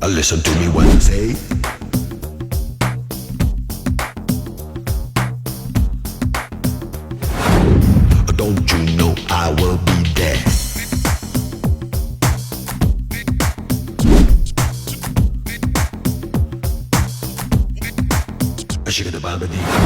Listen to me when I say. Don't you know I will be there? Shake the body.